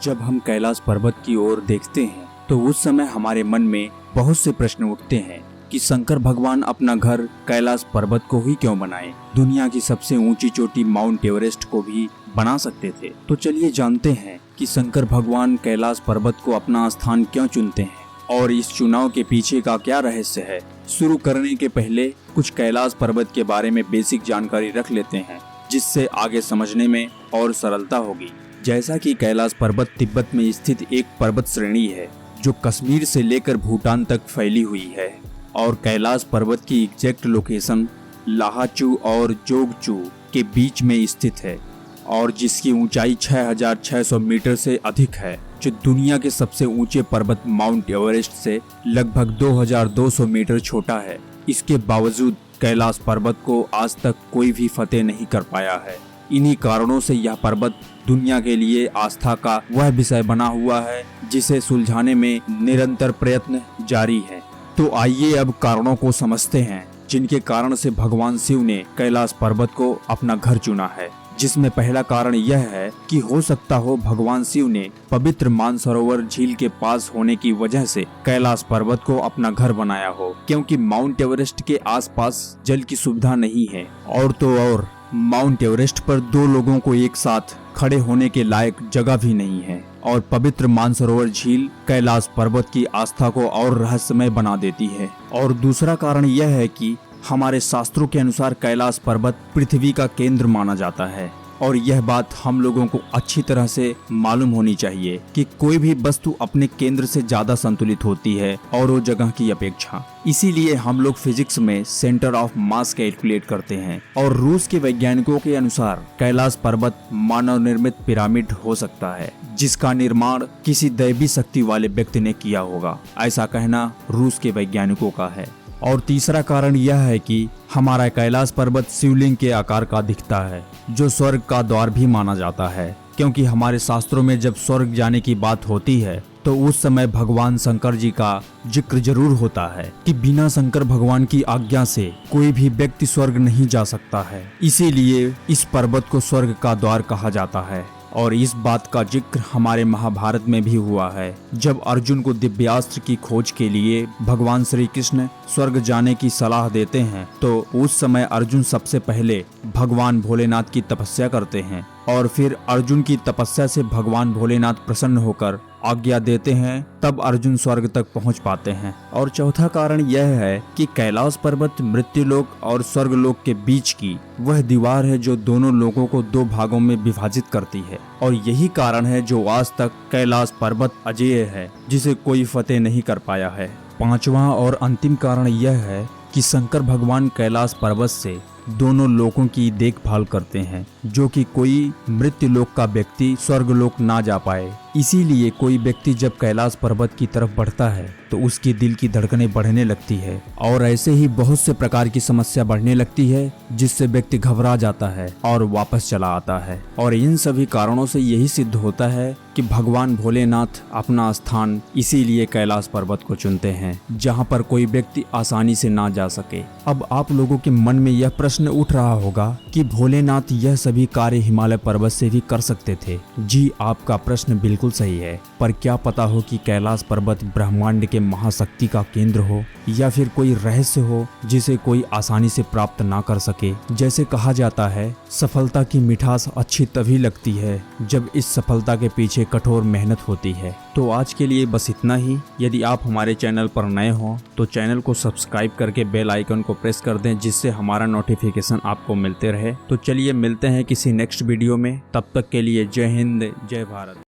जब हम कैलाश पर्वत की ओर देखते हैं तो उस समय हमारे मन में बहुत से प्रश्न उठते हैं कि शंकर भगवान अपना घर कैलाश पर्वत को ही क्यों बनाए। दुनिया की सबसे ऊंची चोटी माउंट एवरेस्ट को भी बना सकते थे। तो चलिए जानते हैं कि शंकर भगवान कैलाश पर्वत को अपना स्थान क्यों चुनते हैं और इस चुनाव के पीछे का क्या रहस्य है। शुरू करने के पहले कुछ कैलाश पर्वत के बारे में बेसिक जानकारी रख लेते हैं, जिससे आगे समझने में और सरलता होगी। जैसा कि कैलाश पर्वत तिब्बत में स्थित एक पर्वत श्रेणी है जो कश्मीर से लेकर भूटान तक फैली हुई है और कैलाश पर्वत की एग्जैक्ट लोकेशन लाहाचू और जोगचू के बीच में स्थित है और जिसकी ऊंचाई 6600 मीटर से अधिक है, जो दुनिया के सबसे ऊंचे पर्वत माउंट एवरेस्ट से लगभग 2200 मीटर छोटा है। इसके बावजूद कैलाश पर्वत को आज तक कोई भी फतेह नहीं कर पाया है। इन्हीं कारणों से यह पर्वत दुनिया के लिए आस्था का वह विषय बना हुआ है जिसे सुलझाने में निरंतर प्रयत्न जारी है। तो आइए अब कारणों को समझते हैं जिनके कारण से भगवान शिव ने कैलाश पर्वत को अपना घर चुना है। जिसमें पहला कारण यह है कि हो सकता हो भगवान शिव ने पवित्र मानसरोवर झील के पास होने की वजह से कैलाश पर्वत को अपना घर बनाया हो, क्योंकि माउंट एवरेस्ट के आसपास जल की सुविधा नहीं है और तो और माउंट एवरेस्ट पर दो लोगों को एक साथ खड़े होने के लायक जगह भी नहीं है और पवित्र मानसरोवर झील कैलाश पर्वत की आस्था को और रहस्यमय बना देती है। और दूसरा कारण यह है कि हमारे शास्त्रों के अनुसार कैलाश पर्वत पृथ्वी का केंद्र माना जाता है और यह बात हम लोगों को अच्छी तरह से मालूम होनी चाहिए कि कोई भी वस्तु अपने केंद्र से ज्यादा संतुलित होती है और वो जगह की अपेक्षा। इसीलिए हम लोग फिजिक्स में सेंटर ऑफ मास कैलकुलेट करते हैं और रूस के वैज्ञानिकों के अनुसार कैलाश पर्वत मानव निर्मित पिरामिड हो सकता है जिसका निर्माण किसी दैवी शक्ति वाले व्यक्ति ने किया होगा, ऐसा कहना रूस के वैज्ञानिकों का है। और तीसरा कारण यह है कि हमारा कैलाश पर्वत शिवलिंग के आकार का दिखता है, जो स्वर्ग का द्वार भी माना जाता है, क्योंकि हमारे शास्त्रों में जब स्वर्ग जाने की बात होती है तो उस समय भगवान शंकर जी का जिक्र जरूर होता है कि बिना शंकर भगवान की आज्ञा से कोई भी व्यक्ति स्वर्ग नहीं जा सकता है। इसीलिए इस पर्वत को स्वर्ग का द्वार कहा जाता है और इस बात का जिक्र हमारे महाभारत में भी हुआ है। जब अर्जुन को दिव्यास्त्र की खोज के लिए भगवान श्री कृष्ण स्वर्ग जाने की सलाह देते हैं तो उस समय अर्जुन सबसे पहले भगवान भोलेनाथ की तपस्या करते हैं और फिर अर्जुन की तपस्या से भगवान भोलेनाथ प्रसन्न होकर आज्ञा देते हैं, तब अर्जुन स्वर्ग तक पहुंच पाते हैं। और चौथा कारण यह है कि कैलाश पर्वत मृत्युलोक और स्वर्गलोक के बीच की वह दीवार है जो दोनों लोकों को दो भागों में विभाजित करती है और यही कारण है जो आज तक कैलाश पर्वत अजेय है, जिसे कोई फतेह नहीं कर पाया है। पांचवा और अंतिम कारण यह है कि शंकर भगवान कैलाश पर्वत से दोनों लोकों की देखभाल करते हैं, जो कि कोई मृत्युलोक का व्यक्ति स्वर्गलोक ना जा पाए। इसीलिए कोई व्यक्ति जब कैलाश पर्वत की तरफ बढ़ता है तो उसकी दिल की धड़कनें बढ़ने लगती है और ऐसे ही बहुत से प्रकार की समस्या बढ़ने लगती है, जिससे व्यक्ति घबरा जाता है और वापस चला आता है। और इन सभी कारणों से यही सिद्ध होता है कि भगवान भोलेनाथ अपना स्थान इसीलिए कैलाश पर्वत को चुनते हैं, जहां पर कोई व्यक्ति आसानी से ना जा सके। अब आप लोगों के मन में यह प्रश्न उठ रहा होगा कि भोलेनाथ यह सभी कार्य हिमालय पर्वत से भी कर सकते थे। जी, आपका प्रश्न बिल्कुल सही है, पर क्या पता हो कि कैलाश पर्वत ब्रह्मांड के महाशक्ति का केंद्र हो या फिर कोई रहस्य हो जिसे कोई आसानी से प्राप्त ना कर सके। जैसे कहा जाता है, सफलता की मिठास अच्छी तभी लगती है जब इस सफलता के पीछे कठोर मेहनत होती है। तो आज के लिए बस इतना ही। यदि आप हमारे चैनल पर नए हो तो चैनल को सब्सक्राइब करके बेल आइकन को प्रेस कर दें, जिससे हमारा नोटिफिकेशन आपको मिलते रहे। तो चलिए मिलते हैं किसी नेक्स्ट वीडियो में, तब तक के लिए जय हिंद, जय भारत।